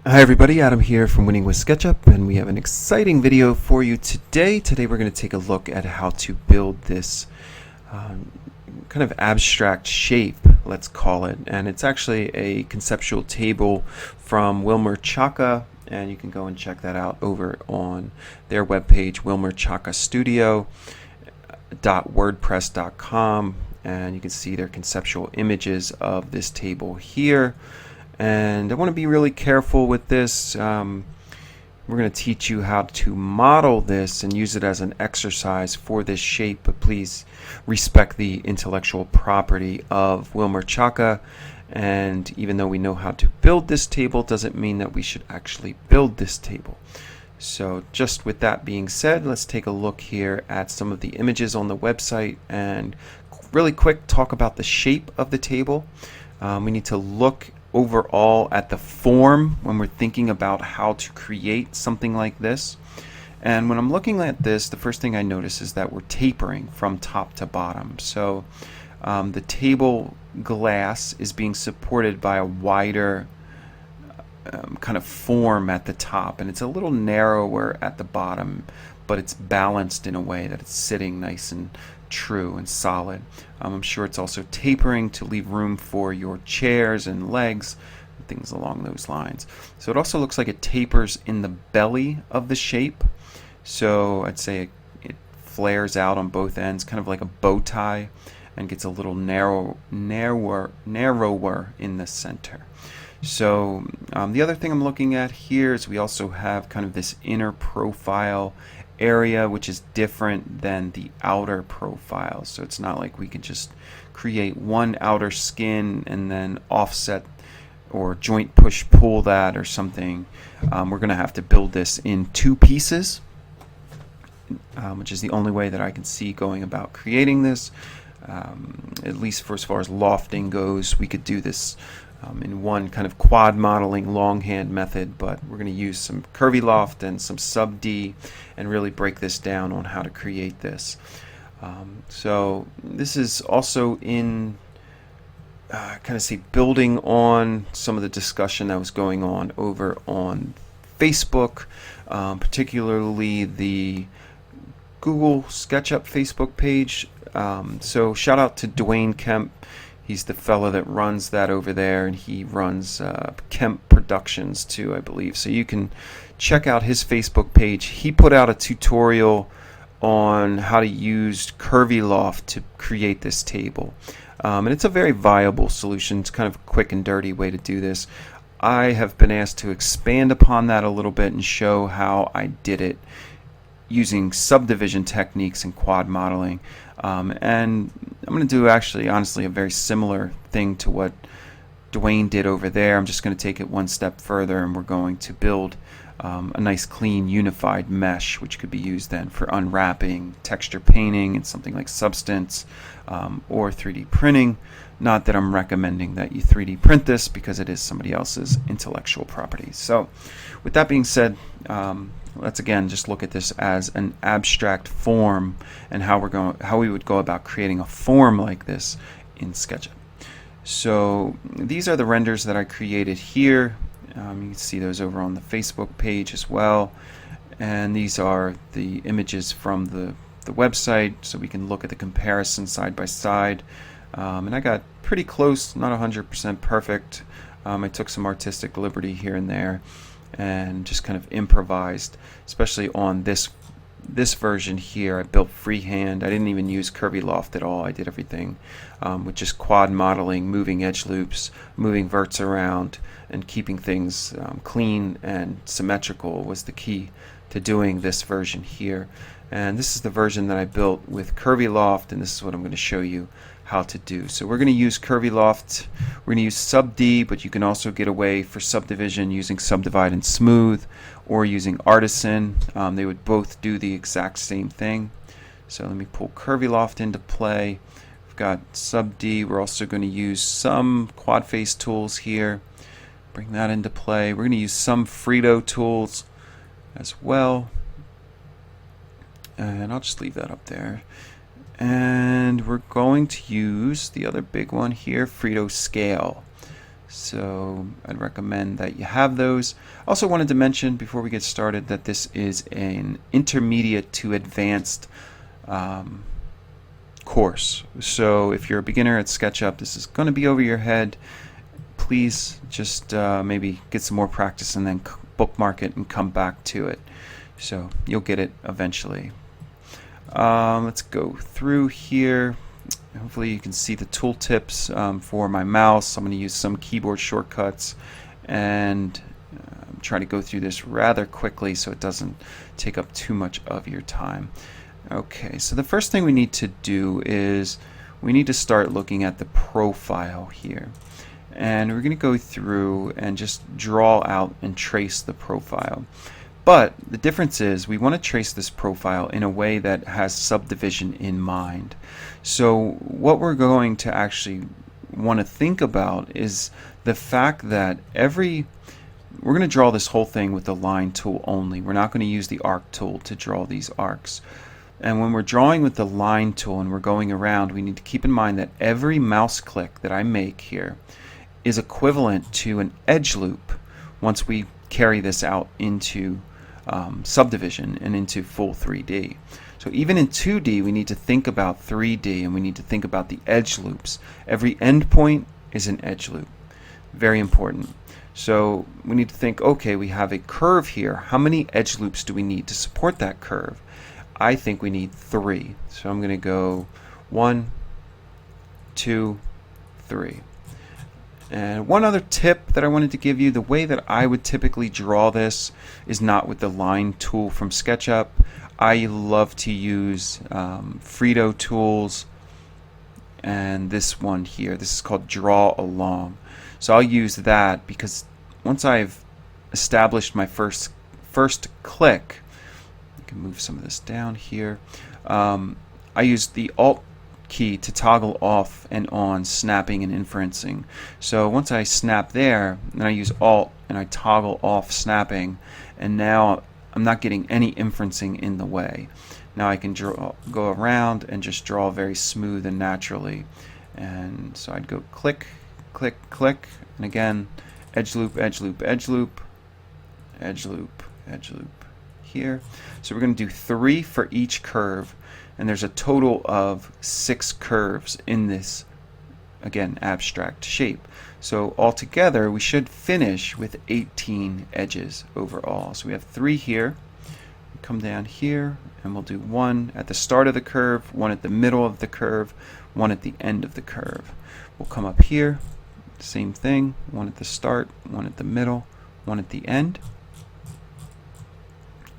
Hi everybody, Adam here from Winning with Sketchup, and we have an exciting video for you today. Today we're going to take a look at how to build this kind of abstract shape, let's call it. And it's actually a conceptual table from Wilmer Chaka, and you can go and check that out over on their webpage, wilmerchakastudio.wordpress.com, and you can see their conceptual images of this table here. And I want to be really careful with this. We're going to teach you how to model this and use it as an exercise for this shape, but please respect the intellectual property of Wilmer Chaka. And even though we know how to build this table, doesn't mean that we should actually build this table. So just with that being said, let's take a look here at some of the images on the website and really quick talk about the shape of the table. We need to look overall at the form when we're thinking about how to create something like this. And when I'm looking at this, the first thing I notice is that we're tapering from top to bottom. So the table glass is being supported by a wider kind of form at the top, and it's a little narrower at the bottom, but it's balanced in a way that it's sitting nice and true and solid. I'm sure it's also tapering to leave room for your chairs and legs and things along those lines. So it also looks like it tapers in the belly of the shape. So I'd say it flares out on both ends, kind of like a bow tie, and gets a little narrower in the center. So the other thing I'm looking at here is we also have kind of this inner profile area, which is different than the outer profile. So it's not like we can just create one outer skin and then offset or joint push pull that or something. We're going to have to build this in two pieces, which is the only way that I can see going about creating this. At least for as far as lofting goes, we could do this in one kind of quad modeling longhand method, but we're going to use some Curviloft and some Sub-D and really break this down on how to create this. So this is also in kind of say building on some of the discussion that was going on over on Facebook, particularly the Google Sketchup Facebook page. So shout out to Dwayne Kemp. He's the fellow that runs that over there, and he runs Kemp Productions too, I believe. So you can check out his Facebook page. He put out a tutorial on how to use Curviloft to create this table. And it's a very viable solution. It's kind of a quick and dirty way to do this. I have been asked to expand upon that a little bit and show how I did it using subdivision techniques and quad modeling. And I'm going to do actually, honestly, a very similar thing to what Dwayne did over there. I'm just going to take it one step further, and we're going to build a nice, clean, unified mesh, which could be used then for unwrapping, texture painting, and something like Substance, or 3D printing. Not that I'm recommending that you 3D print this, because it is somebody else's intellectual property. So with that being said, let's again just look at this as an abstract form and how we would go about creating a form like this in SketchUp. So these are the renders that I created here. You can see those over on the Facebook page as well. And these are the images from the website, so we can look at the comparison side by side. And I got pretty close, not 100% perfect. I took some artistic liberty here and there and just kind of improvised, especially on this version here. I built freehand. I didn't even use Curviloft at all. I did everything with just quad modeling, moving edge loops, moving verts around, and keeping things clean and symmetrical was the key to doing this version here. And this is the version that I built with Curviloft, and this is what I'm going to show you how to do. So we're going to use Curviloft. We're going to use Sub-D, but you can also get away for subdivision using Subdivide and Smooth or using Artisan. They would both do the exact same thing. So let me pull Curviloft into play. We've got Sub-D. We're also going to use some quad face tools here. Bring that into play. We're going to use some Frito tools as well. And I'll just leave that up there. And we're going to use the other big one here, Frito Scale. So I'd recommend that you have those. Also wanted to mention before we get started that this is an intermediate to advanced course. So if you're a beginner at SketchUp, this is going to be over your head. Please just maybe get some more practice and then bookmark it and come back to it. So you'll get it eventually. Let's go through here. Hopefully you can see the tooltips for my mouse. I'm going to use some keyboard shortcuts and try to go through this rather quickly so it doesn't take up too much of your time. Okay, so the first thing we need to do is we need to start looking at the profile here. And we're going to go through and just draw out and trace the profile. But the difference is we want to trace this profile in a way that has subdivision in mind. So what we're going to actually want to think about is the fact that we're going to draw this whole thing with the line tool only. We're not going to use the arc tool to draw these arcs. And when we're drawing with the line tool and we're going around, we need to keep in mind that every mouse click that I make here is equivalent to an edge loop once we carry this out into subdivision and into full 3D. So even in 2D we need to think about 3D and we need to think about the edge loops. Every endpoint is an edge loop. Very important. So we need to think, okay, we have a curve here. How many edge loops do we need to support that curve? I think we need 3. So I'm going to go 1, 2, 3. And one other tip that I wanted to give you, the way that I would typically draw this is not with the line tool from SketchUp. I love to use Frito tools and this one here. This is called Draw Along. So I'll use that because once I've established my first click, I can move some of this down here. I use the Alt key to toggle off and on snapping and inferencing. So once I snap there, then I use Alt and I toggle off snapping, and now I'm not getting any inferencing in the way. Now I can go around and just draw very smooth and naturally. And so I'd go click, click, click, and again edge loop, edge loop, edge loop, edge loop, edge loop here. So we're going to do 3 for each curve. And there's a total of 6 curves in this, again, abstract shape. So altogether, we should finish with 18 edges overall. So we have 3 here. Come down here, and we'll do 1 at the start of the curve, 1 at the middle of the curve, 1 at the end of the curve. We'll come up here, same thing, 1 at the start, 1 at the middle, 1 at the end.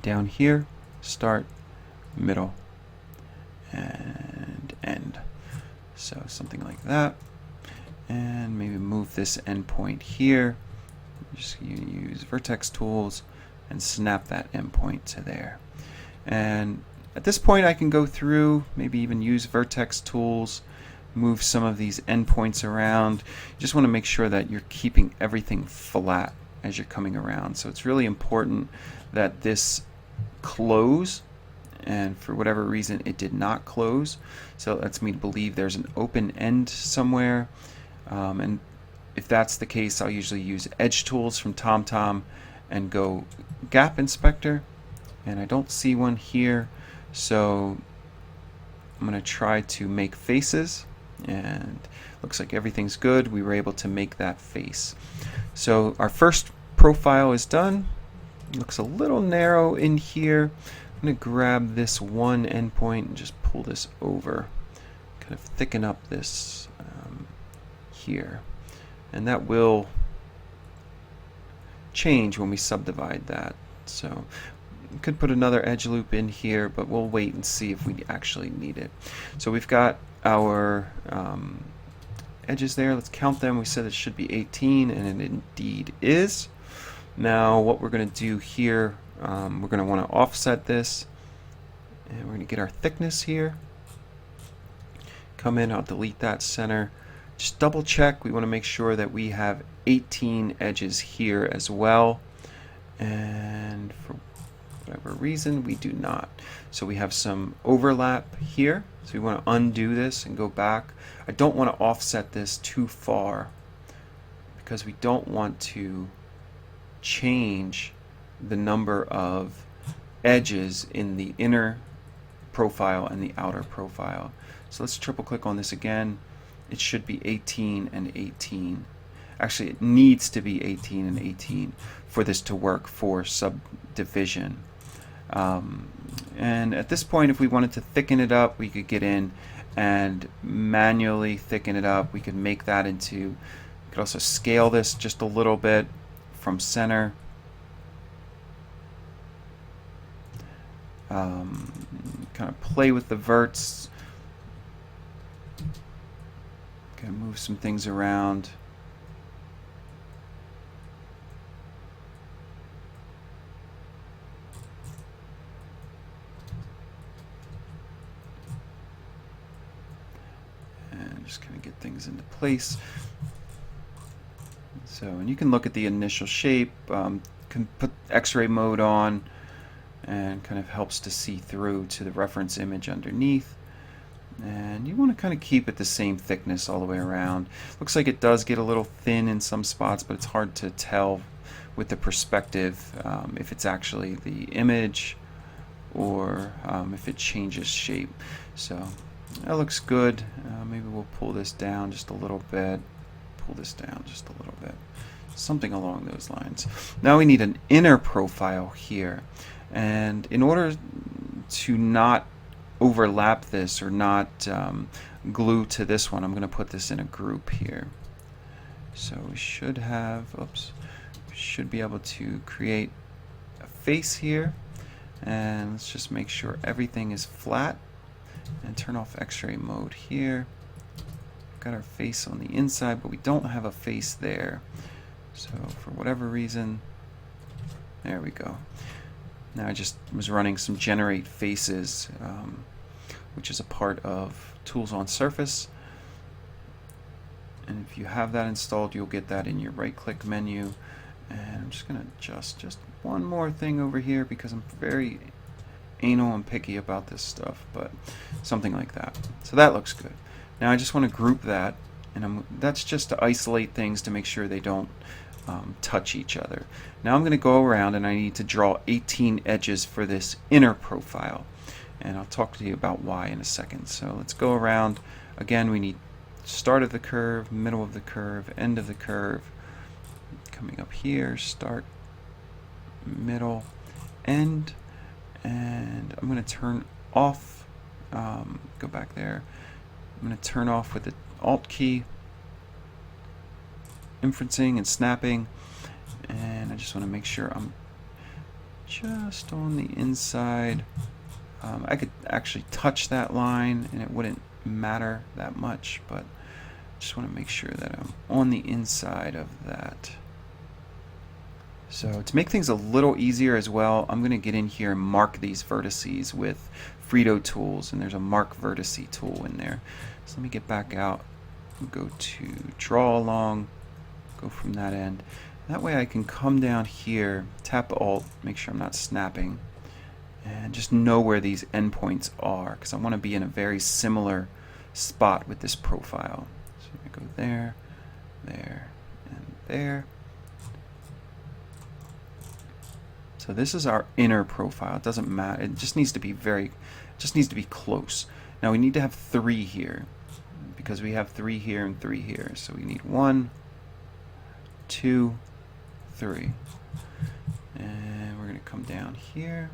Down here, start, middle, and end. So something like that. And maybe move this endpoint here. Just use vertex tools and snap that endpoint to there. And at this point I can go through, maybe even use vertex tools, move some of these endpoints around. You just want to make sure that you're keeping everything flat as you're coming around. So it's really important that this close, and for whatever reason it did not close, so it lets me believe there's an open end somewhere, and if that's the case, I'll usually use edge tools from TomTom and go gap inspector, and I don't see one here, so I'm going to try to make faces, and looks like everything's good. We were able to make that face. So our first profile is done. Looks a little narrow in here. I'm going to grab this one endpoint and just pull this over, kind of thicken up this here, and that will change when we subdivide that. So we could put another edge loop in here, but we'll wait and see if we actually need it. So we've got our edges there. Let's count them. We said it should be 18, and it indeed is. Now what we're going to do here, we're going to want to offset this, and we're going to get our thickness here. Come in, I'll delete that center. Just double check. We want to make sure that we have 18 edges here as well, and for whatever reason we do not. So we have some overlap here, so we want to undo this and go back. I don't want to offset this too far because we don't want to change the number of edges in the inner profile and the outer profile. So let's triple click on this again. It should be 18 and 18. Actually, it needs to be 18 and 18 for this to work for subdivision. And at this point, if we wanted to thicken it up, we could get in and manually thicken it up. We could make that into, we could also scale this just a little bit from center. Kind of play with the verts. Kind of move some things around. And just kind of get things into place. So, and you can look at the initial shape, can put X-ray mode on, and kind of helps to see through to the reference image underneath. And you want to kind of keep it the same thickness all the way around. Looks like it does get a little thin in some spots, but it's hard to tell with the perspective if it's actually the image or if it changes shape. So that looks good. Maybe we'll pull this down just a little bit. Pull this down just a little bit. Something along those lines. Now we need an inner profile here. And in order to not overlap this or not glue to this one, I'm going to put this in a group here. So we should have, oops, we should be able to create a face here. And let's just make sure everything is flat and turn off X-ray mode here. Got our face on the inside, but we don't have a face there. So for whatever reason, there we go. Now I just was running some generate faces, which is a part of tools on surface. And if you have that installed, you'll get that in your right click menu. And I'm just going to adjust just one more thing over here because I'm very anal and picky about this stuff, but something like that. So that looks good. Now I just want to group that, and that's just to isolate things to make sure they don't touch each other. Now I'm going to go around and I need to draw 18 edges for this inner profile, and I'll talk to you about why in a second. So let's go around. Again, we need start of the curve, middle of the curve, end of the curve. Coming up here, start, middle, end, and I'm going to turn off, go back there. I'm going to turn off with the Alt key, inferencing and snapping, and I just want to make sure I'm just on the inside. I could actually touch that line and it wouldn't matter that much, but I just want to make sure that I'm on the inside of that. So to make things a little easier as well, I'm going to get in here and mark these vertices with Frito tools, and there's a mark vertice tool in there. So let me get back out and go to draw along, go from that end. That way I can come down here, tap Alt, make sure I'm not snapping, and just know where these endpoints are, because I want to be in a very similar spot with this profile. So I go there, there, and there. So this is our inner profile. It doesn't matter. It just needs to be close. Now we need to have 3 here because we have 3 here and 3 here. So we need 1, 2, 3. And we're going to come down here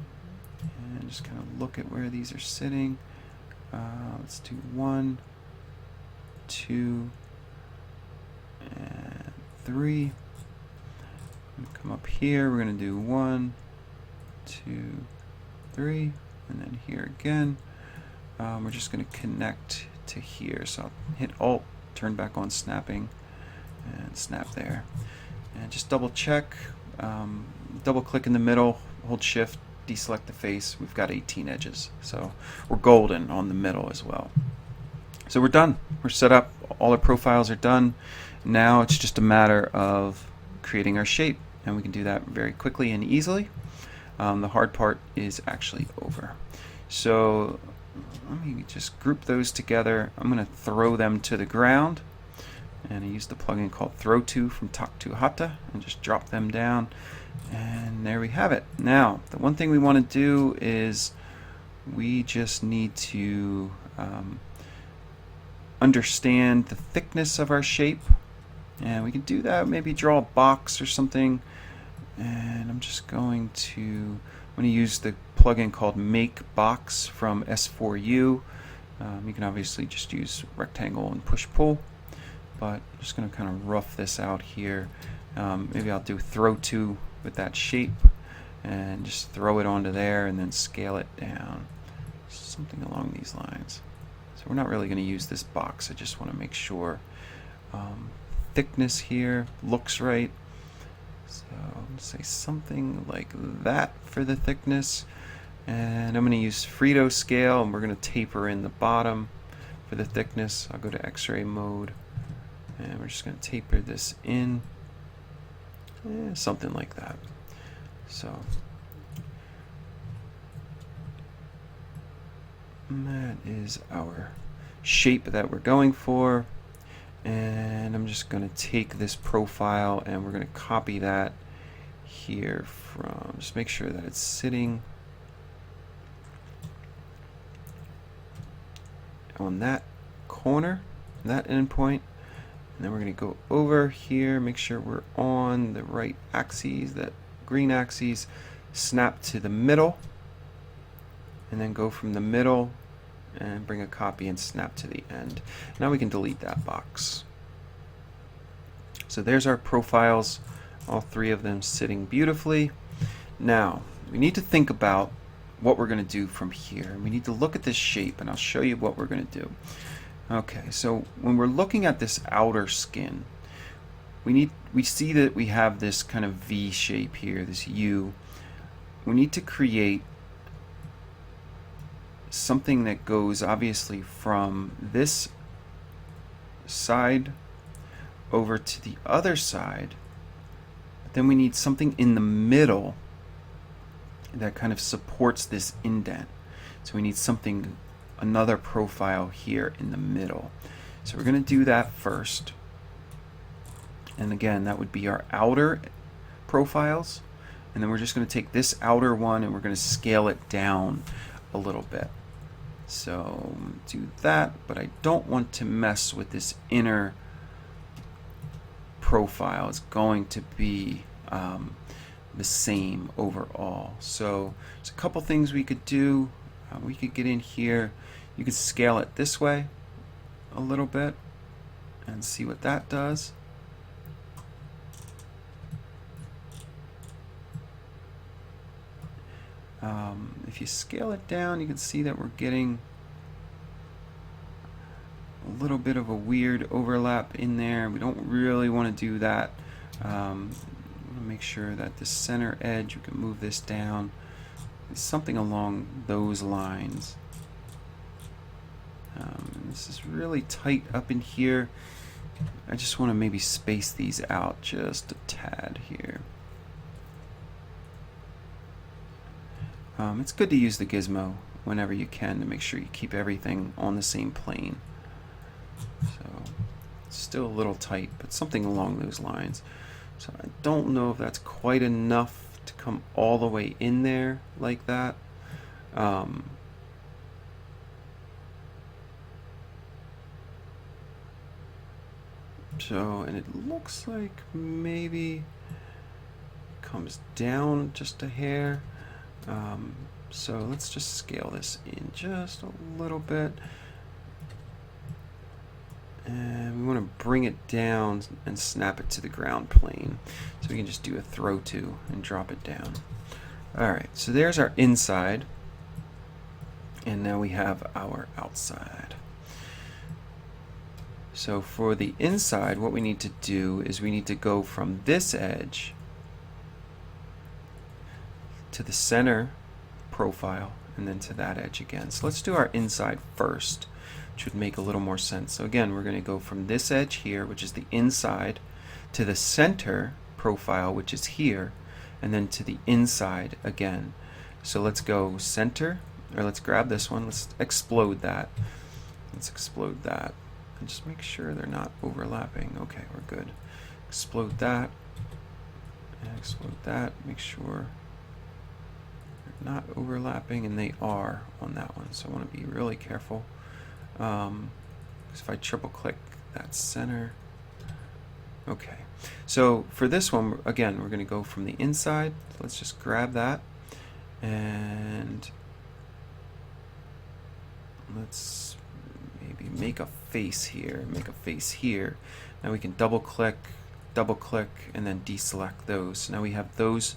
and just kind of look at where these are sitting. Let's do 1, 2, and 3. Come up here, we're going to do 1, 2, 3, and then here again. We're just going to connect to here. So I'll hit Alt, turn back on snapping, and snap there. And just double check, double click in the middle, hold Shift, deselect the face. We've got 18 edges. So we're golden on the middle as well. So we're done. We're set up. All our profiles are done. Now it's just a matter of creating our shape, and we can do that very quickly and easily. The hard part is actually over. So let me just group those together. I'm going to throw them to the ground. And I use the plugin called Throw To from Talk to Hata and just drop them down. And there we have it. Now, the one thing we want to do is we just need to understand the thickness of our shape. And we can do that, maybe draw a box or something. And I'm just going to use the plugin called Make Box from S4U. You can obviously just use rectangle and push-pull. But I'm just going to kind of rough this out here. Maybe I'll do throw to with that shape and just throw it onto there and then scale it down. Something along these lines. So we're not really going to use this box. I just want to make sure thickness here looks right. So I'm going to say something like that for the thickness. And I'm going to use Frito scale and we're going to taper in the bottom for the thickness. I'll go to X-ray mode. And we're just going to taper this in, something like that. So that is our shape that we're going for. And I'm just going to take this profile and we're going to copy that here from, just make sure that it's sitting on that corner, that endpoint. And then we're going to go over here, make sure we're on the right axes, that green axes, snap to the middle, and then go from the middle and bring a copy and snap to the end. Now we can delete that box. So there's our profiles, all three of them sitting beautifully. Now we need to think about what we're going to do from here. We need to look at this shape and I'll show you what we're going to do. Okay, so when we're looking at this outer skin, we see that we have this kind of V shape here, this U. We need to create something that goes obviously from this side over to the other side. But then we need something in the middle that kind of supports this indent. So we need something, another profile here in the middle. So we're going to do that first. And again, that would be our outer profiles. And then we're just going to take this outer one and we're going to scale it down a little bit. So do that, but I don't want to mess with this inner profile. It's going to be the same overall. So there's a couple things we could do. We could get in here. You could scale it this way a little bit and see what that does. If you scale it down, you can see that we're getting a little bit of a weird overlap in there. We don't really want to do that. Make sure that the center edge, we can move this down. Something along those lines. This is really tight up in here. I just want to maybe space these out just a tad here. It's good to use the gizmo whenever you can to make sure you keep everything on the same plane. So it's still a little tight, but something along those lines. So I don't know if that's quite enough to come all the way in there like that. And it looks like maybe it comes down just a hair. So let's just scale this in just a little bit. And we want to bring it down and snap it to the ground plane. So we can just do a throw to and drop it down. Alright, so there's our inside. And now we have our outside. So for the inside, what we need to do is we need to go from this edge to the center profile and then to that edge again. So let's do our inside first, which would make a little more sense. So again, we're going to go from this edge here, which is the inside, to the center profile, which is here, and then to the inside again. So let's go center, or let's grab this one, let's explode that. Let's explode that. And just make sure they're not overlapping. Okay, we're good. Explode that. And explode that. Make sure they're not overlapping, and they are on that one. So I want to be really careful. Because if I triple click that center. Okay. So for this one, again, we're going to go from the inside. So let's just grab that. And let's maybe make a face here, make a face here. Now we can double click, and then deselect those. So now we have those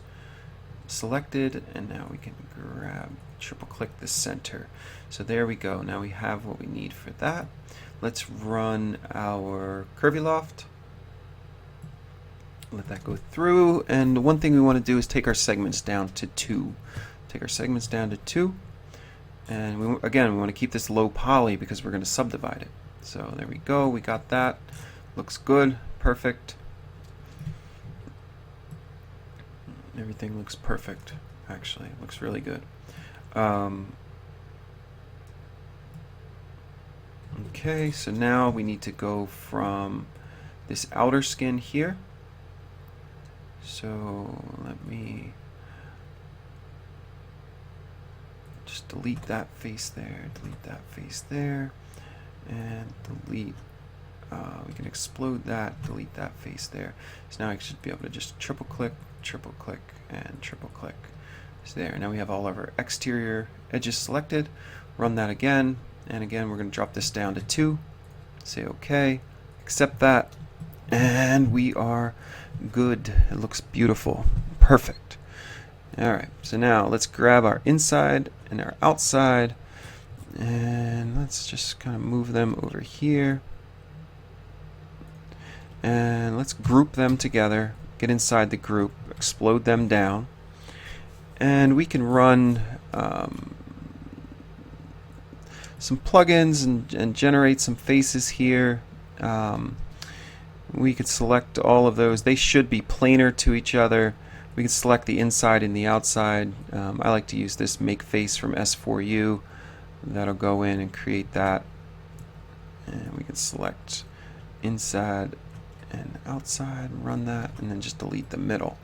selected, and now we can grab, triple click the center. So there we go. Now we have what we need for that. Let's run our Curviloft. Let that go through, and the one thing we want to do is take our segments down to 2. Take our segments down to 2. And again, we want to keep this low poly because we're going to subdivide it. So there we go. We got that. Looks good. Perfect. Everything looks perfect, actually. It looks really good. Okay, so now we need to go from this outer skin here. So let me just delete that face there, delete that face there, and delete, we can explode that, delete that face there. So now I should be able to just triple click, and triple click. So there, now we have all of our exterior edges selected. Run that again, and again we're going to drop this down to 2. Say OK, accept that, and we are good. It looks beautiful. Perfect. Alright, so now let's grab our inside and our outside, and let's just kind of move them over here, and let's group them together. Get inside the group, explode them down, and we can run some plugins and generate some faces here. We could select all of those. They should be planar to each other. We can select the inside and the outside. I like to use this make face from S4U. That'll go in and create that. And we can select inside and outside, run that, and then just delete the middle.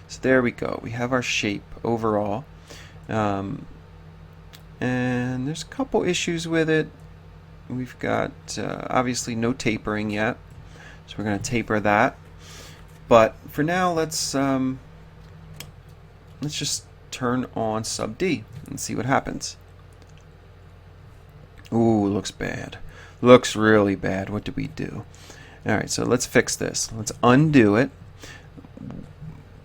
So there we go. We have our shape overall. And there's a couple issues with it. We've got obviously no tapering yet. So we're going to taper that. But for now, let's just turn on sub D and see what happens. Ooh, looks bad. Looks really bad. What did we do? Alright, so let's fix this. Let's undo it.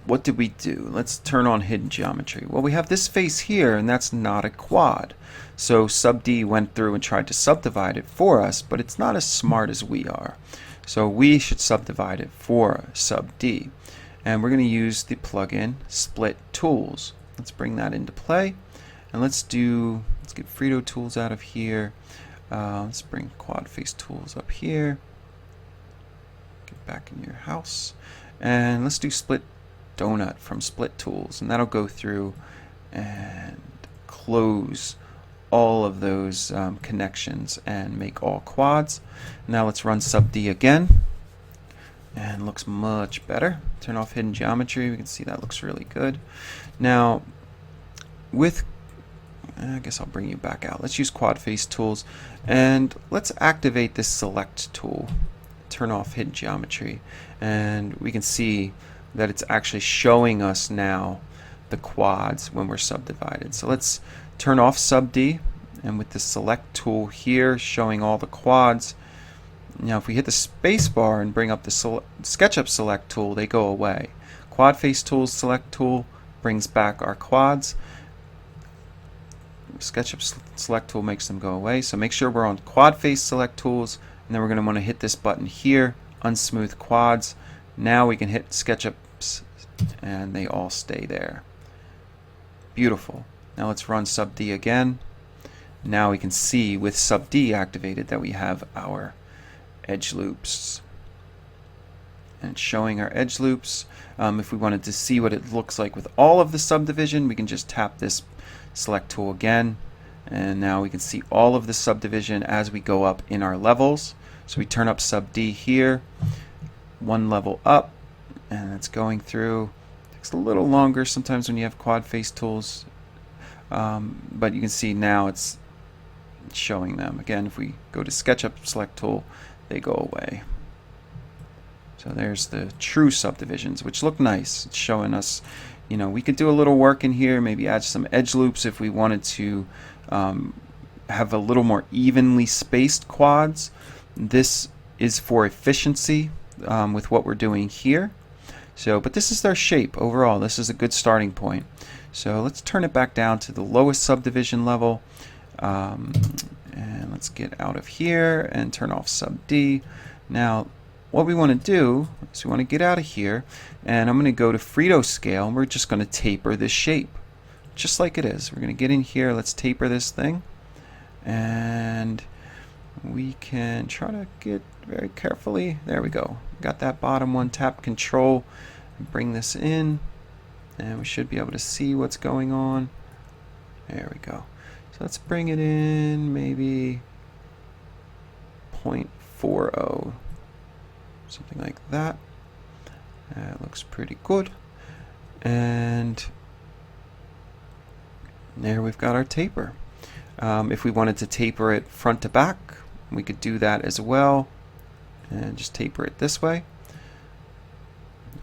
What did we do? Let's turn on hidden geometry. Well, we have this face here, and that's not a quad. So sub D went through and tried to subdivide it for us, but it's not as smart as we are. So we should subdivide it for sub D. And we're going to use the plugin Split Tools. Let's bring that into play. And let's get Frito Tools out of here. Let's bring Quad Face Tools up here. Get back in your house. And let's do Split Donut from Split Tools. And that'll go through and close all of those connections and make all quads. Now let's run sub D again, and looks much better. Turn off hidden geometry. We can see that looks really good. Now with, I guess I'll bring you back out. Let's use quad face tools, and let's activate this select tool. Turn off hidden geometry, and we can see that it's actually showing us now the quads when we're subdivided. So let's turn off sub D, and with the select tool here showing all the quads. Now if we hit the space bar and bring up the Sketchup select tool, they go away. Quad face tools select tool brings back our quads. Sketchup select tool makes them go away. So make sure we're on quad face select tools, and then we're going to want to hit this button here, unsmooth quads. Now we can hit Sketchup and they all stay there. Beautiful. Now let's run sub D again. Now we can see with sub D activated that we have our edge loops. And it's showing our edge loops. If we wanted to see what it looks like with all of the subdivision, we can just tap this select tool again. And now we can see all of the subdivision as we go up in our levels. So we turn up sub D here, one level up, and it's going through. It takes a little longer sometimes when you have quad face tools, but you can see now it's showing them. Again, if we go to Sketchup select tool, they go away. So there's the true subdivisions, which look nice. It's showing us, you know, we could do a little work in here, maybe add some edge loops if we wanted to have a little more evenly spaced quads. This is for efficiency with what we're doing here. So, but this is their shape overall. This is a good starting point. So let's turn it back down to the lowest subdivision level. And let's get out of here and turn off sub D. Now, what we want to do is we want to get out of here, and I'm going to go to Frito scale, and we're just going to taper this shape just like it is. We're going to get in here, let's taper this thing, and we can try to get very carefully, there we go, got that bottom one, tap control and bring this in, and we should be able to see what's going on. There we go. So let's bring it in maybe 0.40, something like that. That looks pretty good. And there we've got our taper. If we wanted to taper it front to back, we could do that as well, and just taper it this way.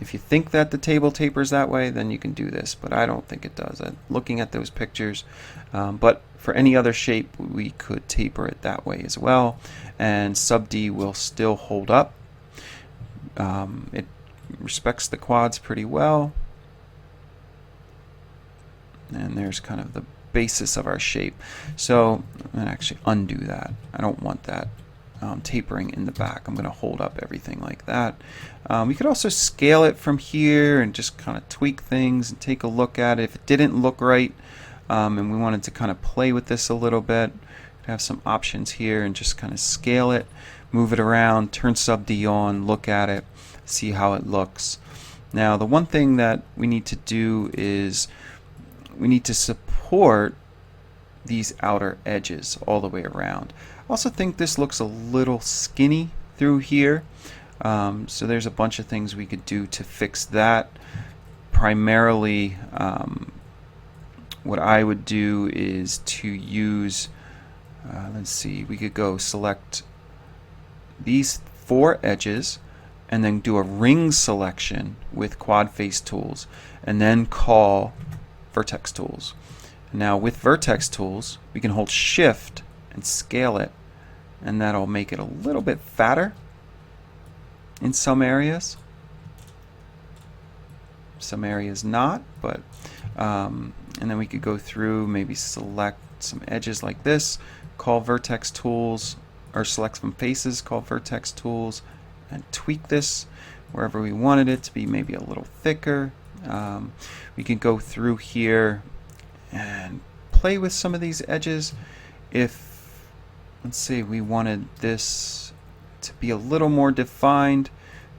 If you think that the table tapers that way, then you can do this, but I don't think it does. Looking at those pictures, but for any other shape, we could taper it that way as well, and sub D will still hold up. It respects the quads pretty well, and there's kind of the basis of our shape. So I'm going to actually undo that. I don't want that tapering in the back. I'm going to hold up everything like that. We could also scale it from here and just kind of tweak things and take a look at it. If it didn't look right and we wanted to kind of play with this a little bit, we have some options here and just kind of scale it, move it around, turn sub D on, look at it, see how it looks. Now the one thing that we need to do is we need to support these outer edges all the way around. I also think this looks a little skinny through here, so there's a bunch of things we could do to fix that. Primarily what I would do is to use, let's see, we could go select these 4 edges and then do a ring selection with quad face tools and then call vertex tools. Now with vertex tools we can hold shift and scale it, and that'll make it a little bit fatter in some areas, not, but and then we could go through, maybe select some edges like this, call vertex tools, or select some faces, call vertex tools, and tweak this wherever we wanted it to be, maybe a little thicker. We can go through here and play with some of these edges. If, let's say, we wanted this to be a little more defined,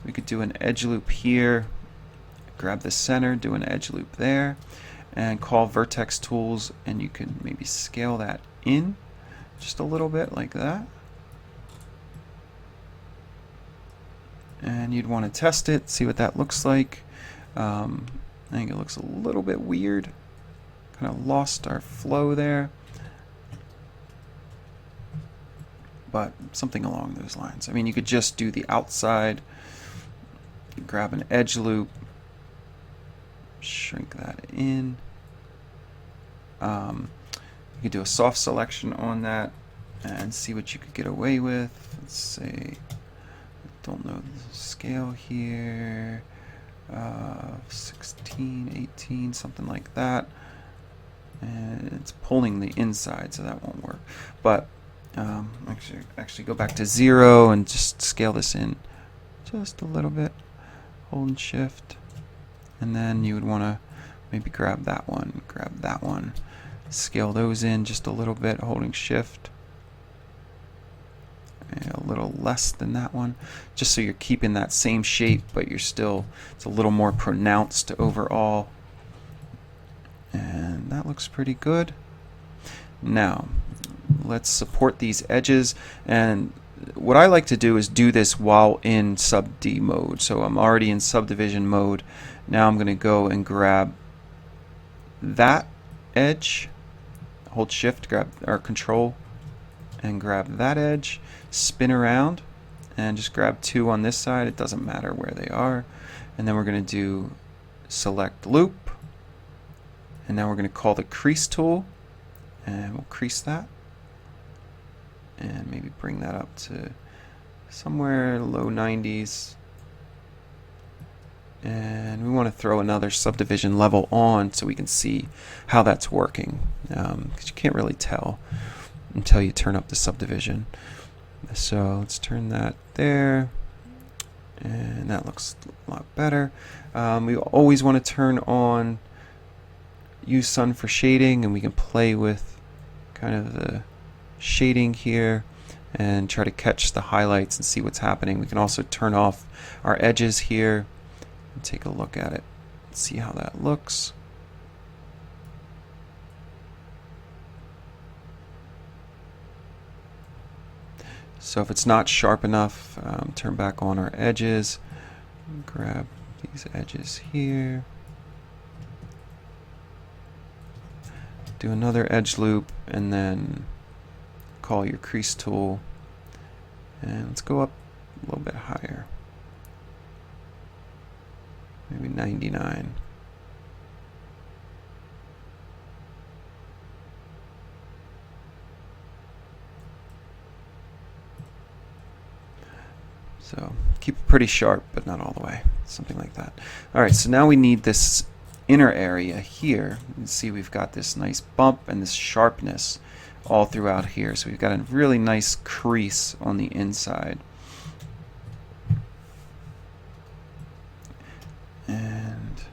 we could do an edge loop here, grab the center, do an edge loop there, and call vertex tools, and you can maybe scale that in just a little bit like that. And you'd want to test it, see what that looks like. I think it looks a little bit weird. Kind of lost our flow there. But something along those lines. I mean, you could just do the outside, grab an edge loop, shrink that in. You could do a soft selection on that and see what you could get away with. Let's say, I don't know the scale here, 16, 18, something like that. And it's pulling the inside, so that won't work. But actually go back to 0 and just scale this in just a little bit, holding shift, and then you would want to maybe grab that one, scale those in just a little bit, holding shift, and a little less than that one, just so you're keeping that same shape, but you're still, it's a little more pronounced overall. And that looks pretty good. Now let's support these edges, and what I like to do is do this while in sub D mode. So I'm already in subdivision mode. Now I'm going to go and grab that edge, hold shift, grab or control, and grab that edge, spin around, and just grab two on this side. It doesn't matter where they are. And then we're going to do select loop, and now we're going to call the crease tool, and we'll crease that, and maybe bring that up to somewhere low 90s. And we want to throw another subdivision level on so we can see how that's working, because you can't really tell until you turn up the subdivision. So let's turn that there, and that looks a lot better. We always want to turn on use sun for shading, and we can play with kind of the shading here and try to catch the highlights and see what's happening. We can also turn off our edges here and take a look at it, see how that looks. So if it's not sharp enough, turn back on our edges, grab these edges here, do another edge loop, and then call your crease tool, and let's go up a little bit higher, maybe 99. So keep it pretty sharp, but not all the way, something like that. All right, so now we need this inner area here. You can see we've got this nice bump and this sharpness all throughout here. So we've got a really nice crease on the inside. And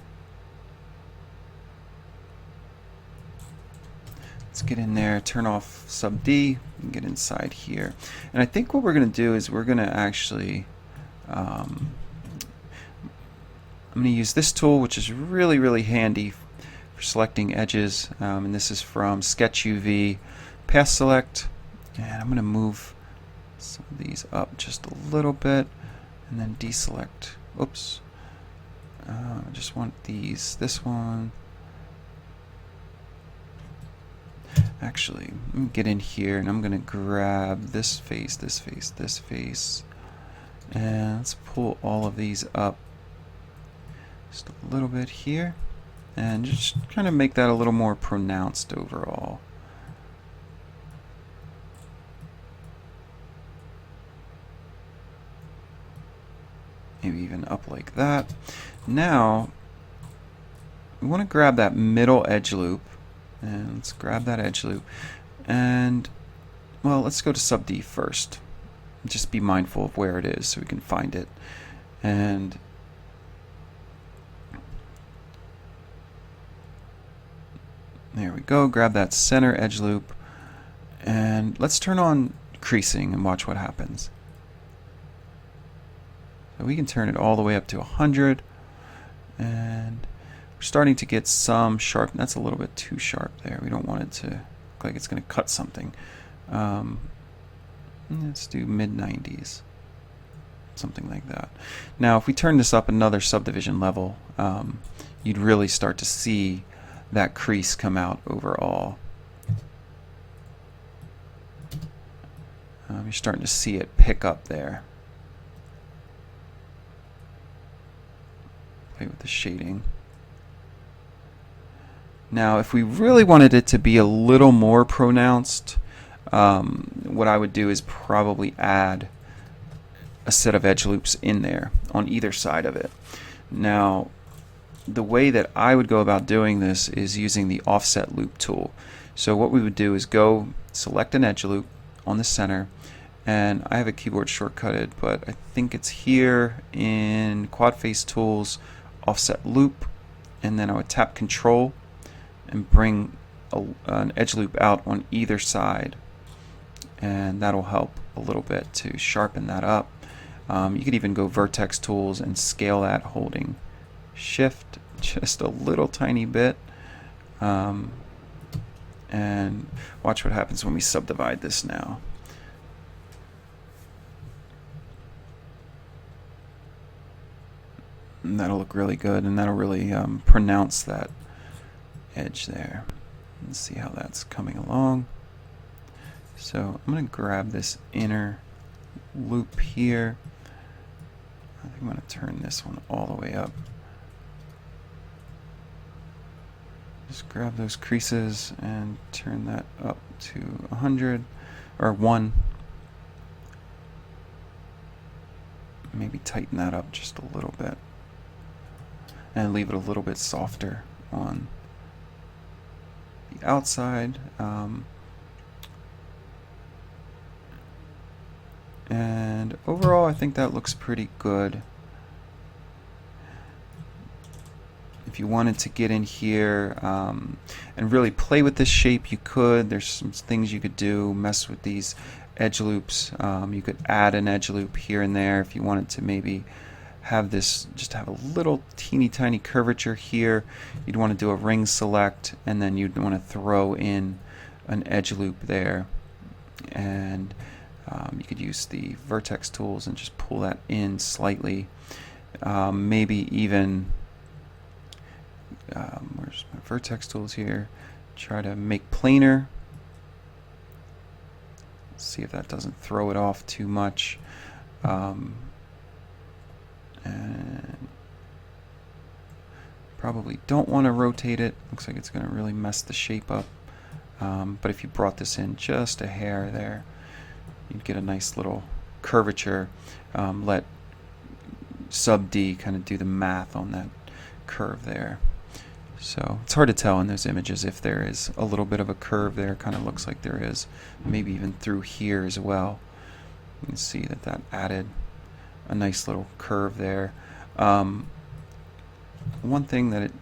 let's get in there, turn off sub D, and get inside here. And I think what we're going to do is we're going to actually, I'm going to use this tool, which is really, really handy for selecting edges. And this is from Sketch UV Path Select. And I'm going to move some of these up just a little bit and then deselect. Oops. I just want this one. Actually, let me get in here and I'm going to grab this face, this face, this face. And let's pull all of these up just a little bit here. And just kind of make that a little more pronounced overall. Maybe even up like that. Now, we want to grab that middle edge loop. And let's grab that edge loop. And, well, let's go to sub D first. Just be mindful of where it is so we can find it. And there we go. Grab that center edge loop. And let's turn on creasing and watch what happens. So we can turn it all the way up to 100. And we're starting to get some sharp. That's a little bit too sharp there. We don't want it to look like it's going to cut something. Let's do mid-90s. Something like that. Now, if we turn this up another subdivision level, you'd really start to see that crease come out overall. You're starting to see it pick up there. Play with the shading. Now, if we really wanted it to be a little more pronounced, what I would do is probably add a set of edge loops in there on either side of it. Now, the way that I would go about doing this is using the offset loop tool. So what we would do is go select an edge loop on the center, and I have a keyboard shortcutted, but I think it's here in quad face tools, offset loop, and then I would tap control and bring an edge loop out on either side, and that'll help a little bit to sharpen that up. You could even go vertex tools and scale that holding shift just a little tiny bit, and watch what happens when we subdivide this now. And that'll look really good, and that'll really pronounce that edge there. Let's see how that's coming along. So I'm going to grab this inner loop here. I think I'm going to turn this one all the way up. Just grab those creases and turn that up to 100 or 1. Maybe tighten that up just a little bit and leave it a little bit softer on the outside. And overall, I think that looks pretty good. If you wanted to get in here and really play with this shape, you could. There's some things you could do, mess with these edge loops. You could add an edge loop here and there if you wanted to maybe have this, just have a little teeny tiny curvature here. You'd want to do a ring select, and then you'd want to throw in an edge loop there. And you could use the vertex tools and just pull that in slightly. Maybe even, where's my vertex tools here? Try to make planar. See if that doesn't throw it off too much. And probably don't want to rotate it. Looks like it's going to really mess the shape up. But if you brought this in just a hair there, you'd get a nice little curvature. Let sub D kind of do the math on that curve there. So it's hard to tell in those images if there is a little bit of a curve there. Kind of looks like there is, maybe even through here as well. You can see that that added a nice little curve there. One thing that it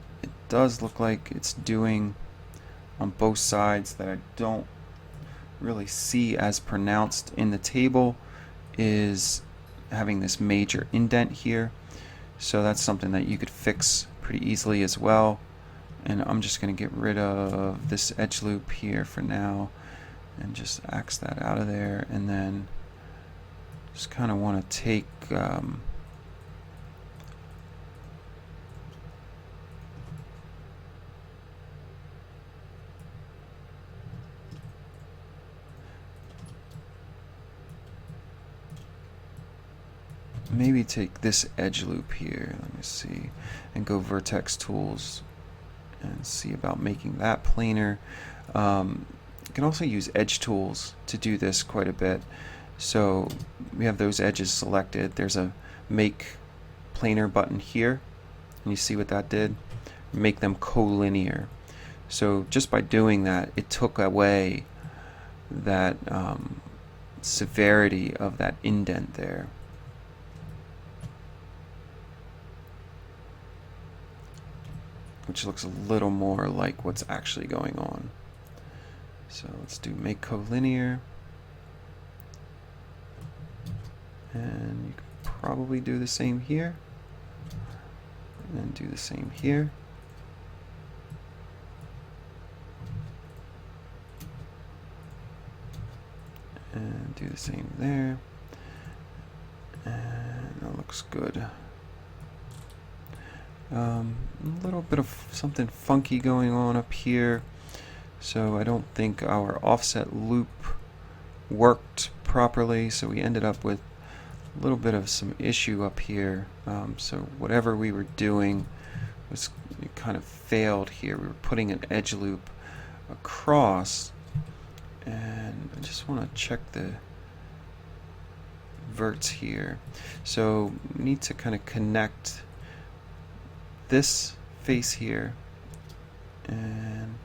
does look like it's doing on both sides that I don't really see as pronounced in the table is having this major indent here. So that's something that you could fix pretty easily as well. And I'm just going to get rid of this edge loop here for now and just axe that out of there, and then just kind of want to take maybe take this edge loop here, let me see, and go vertex tools and see about making that planar. You can also use edge tools to do this quite a bit. So we have those edges selected. There's a make planar button here, and you see what that did? Make them collinear. So just by doing that, it took away that severity of that indent there. Which looks a little more like what's actually going on. So let's do make collinear. And you can probably do the same here. And do the same here. And do the same there. And that looks good. A little bit of something funky going on up here, so I don't think our offset loop worked properly, so we ended up with a little bit of some issue up here. So whatever we were doing was, it kind of failed here. We were putting an edge loop across, and I just want to check the verts here. So we need to kind of connect this face here, and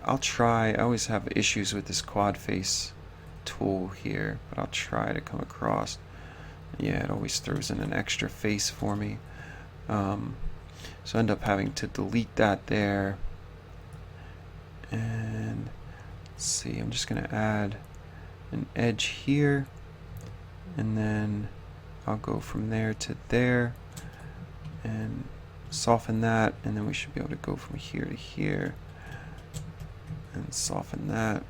I'll try. I always have issues with this quad face tool here, but I'll try to come across. Yeah, it always throws in an extra face for me, so I end up having to delete that there. And let's see, I'm just gonna add an edge here, and then I'll go from there to there and soften that, and then we should be able to go from here to here and soften that.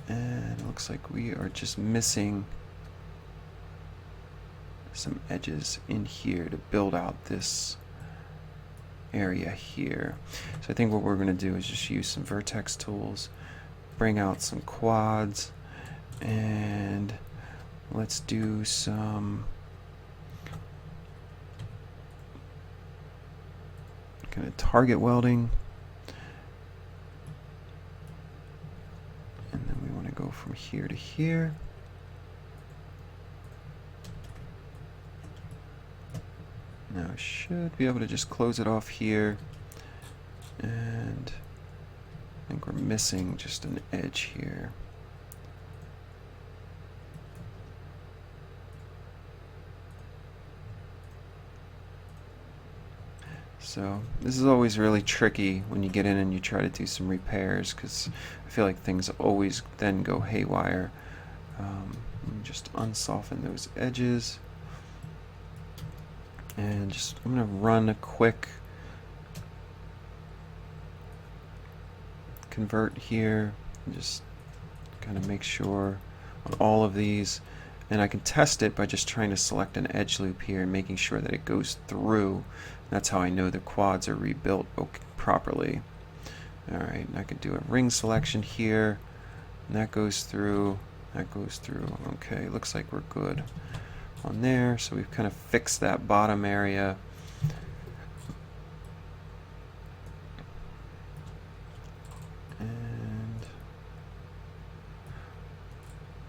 And it looks like we are just missing some edges in here to build out this area here. So I think what we're going to do is just use some vertex tools, bring out some quads, and let's do some kind of target welding. And then we want to go from here to here. Now I should be able to just close it off here, and I think we're missing just an edge here. So this is always really tricky when you get in and you try to do some repairs, because I feel like things always then go haywire. Just unsoften those edges. And just, I'm going to run a quick convert here, and just kind of make sure on all of these. And I can test it by just trying to select an edge loop here and making sure that it goes through. That's how I know the quads are rebuilt properly. Alright, and I can do a ring selection here, and that goes through, that goes through. Okay, looks like we're good on there. So we've kind of fixed that bottom area. And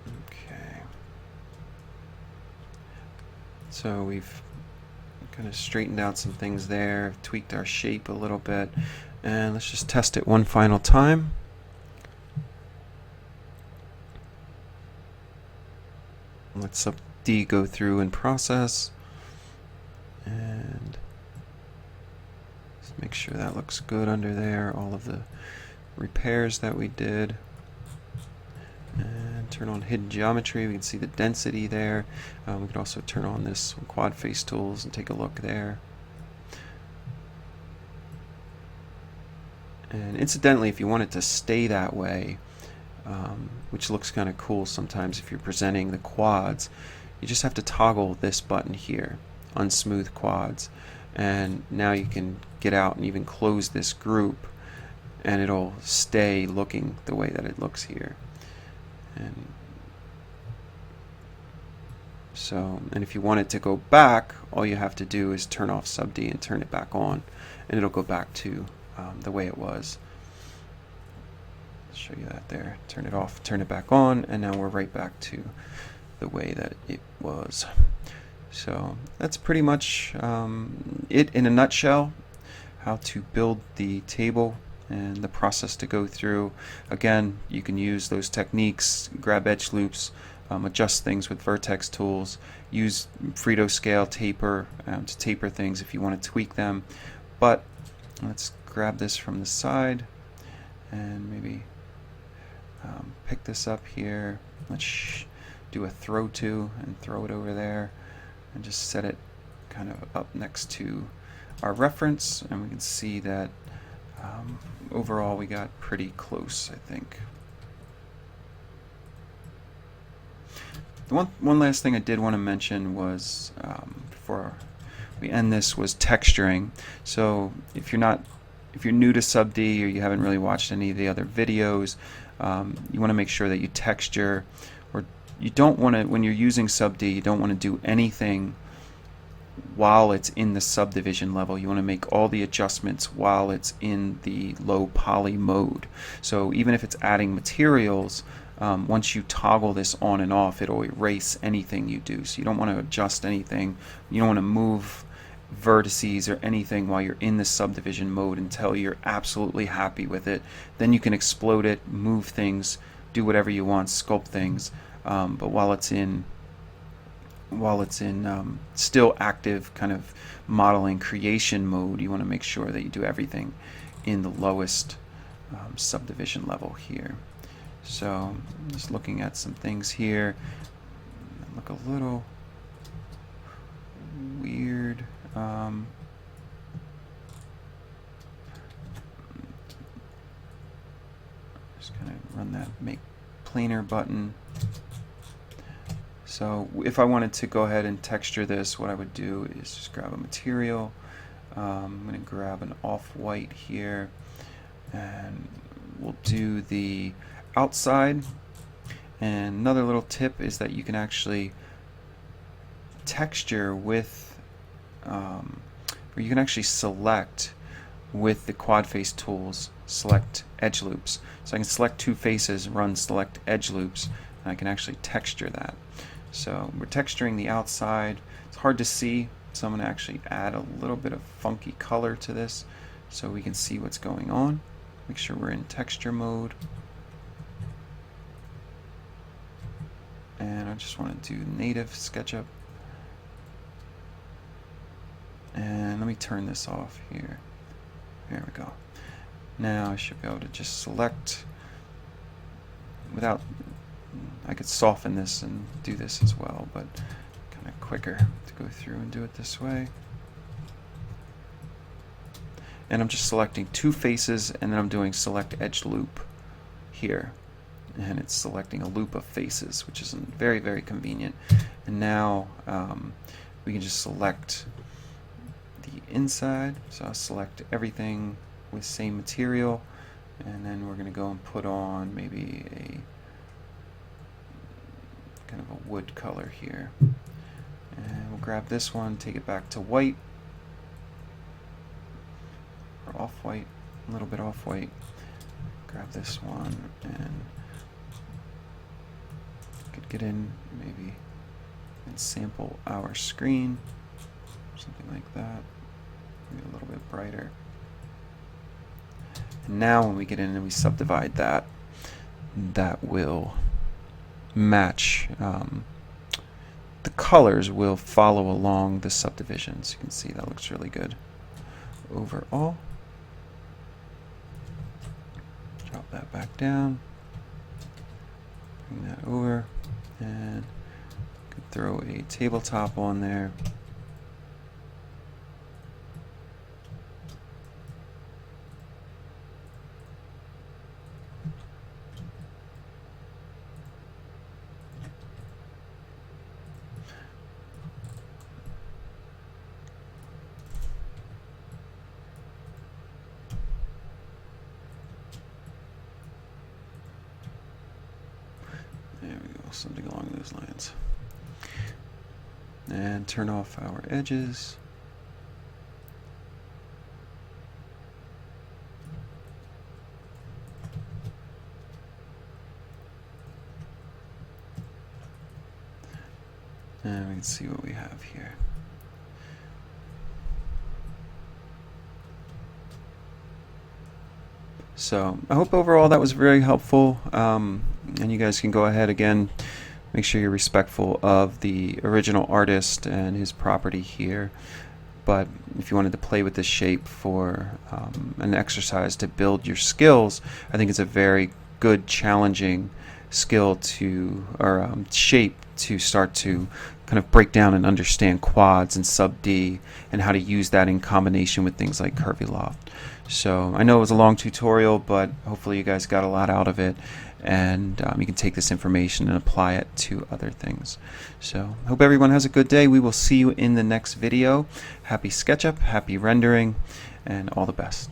okay, so we've kind of straightened out some things there, tweaked our shape a little bit, and let's just test it one final time. Let's sub D go through and process, and just make sure that looks good under there, all of the repairs that we did. And turn on hidden geometry. We can see the density there. We can also turn on this quad face tools and take a look there. And incidentally, if you want it to stay that way, which looks kind of cool sometimes if you're presenting the quads, you just have to toggle this button here, unsmooth quads, and now you can get out and even close this group, and it'll stay looking the way that it looks here. And so, and if you want it to go back, all you have to do is turn off sub D and turn it back on, and it'll go back to the way it was. I'll show you that there. Turn it off, turn it back on, and now we're right back to the way that it was. So that's pretty much it in a nutshell, how to build the table and the process to go through. Again, you can use those techniques, grab edge loops, adjust things with vertex tools, use Frito scale taper to taper things if you want to tweak them. But let's grab this from the side and maybe pick this up here. Let's do a throw to and throw it over there, and just set it kind of up next to our reference, and we can see that overall we got pretty close, I think. The one last thing I did want to mention was, before we end this, was texturing. So if you're new to sub D or you haven't really watched any of the other videos, you want to make sure that you texture, or you don't want to, when you're using sub D, you don't want to do anything while it's in the subdivision level. You want to make all the adjustments while it's in the low poly mode. So even if it's adding materials, once you toggle this on and off, it'll erase anything you do. So you don't want to adjust anything. You don't want to move vertices or anything while you're in the subdivision mode until you're absolutely happy with it. Then you can explode it, move things, do whatever you want, sculpt things. But while it's in still active kind of modeling creation mode, you want to make sure that you do everything in the lowest subdivision level here. So just looking at some things here that look a little weird. Just kind of run that make planar button. So if I wanted to go ahead and texture this, what I would do is just grab a material. I'm going to grab an off-white here, and we'll do the outside. And another little tip is that you can actually texture with, or you can actually select with the quad face tools, select edge loops. So I can select two faces, run select edge loops, and I can actually texture that. So we're texturing the outside. It's hard to see, so I'm going to actually add a little bit of funky color to this so we can see what's going on. Make sure we're in texture mode. And I just want to do native SketchUp. And let me turn this off here. There we go. Now I should be able to just select without, I could soften this and do this as well, but kind of quicker to go through and do it this way. And I'm just selecting two faces, and then I'm doing select edge loop here. And it's selecting a loop of faces, which is very, very convenient. And now we can just select the inside. So I'll select everything with same material, and then we're going to go and put on maybe a kind of a wood color here. And we'll grab this one, take it back to white, or off-white, a little bit off-white. Grab this one and could get in maybe and sample our screen, something like that, maybe a little bit brighter. And now when we get in and we subdivide that, that will match, the colors will follow along the subdivisions. You can see that looks really good overall. Drop that back down, bring that over, and could throw a tabletop on there. There we go, something along those lines. And turn off our edges. And we can see what we have here. So I hope overall that was very helpful, and you guys can go ahead again, make sure you're respectful of the original artist and his property here. But if you wanted to play with this shape for an exercise to build your skills, I think it's a very good, challenging skill to, or shape to start to kind of break down and understand quads and sub D and how to use that in combination with things like Curviloft. So I know it was a long tutorial, but hopefully you guys got a lot out of it, and you can take this information and apply it to other things. So hope everyone has a good day. We will see you in the next video. Happy SketchUp, happy rendering, and all the best.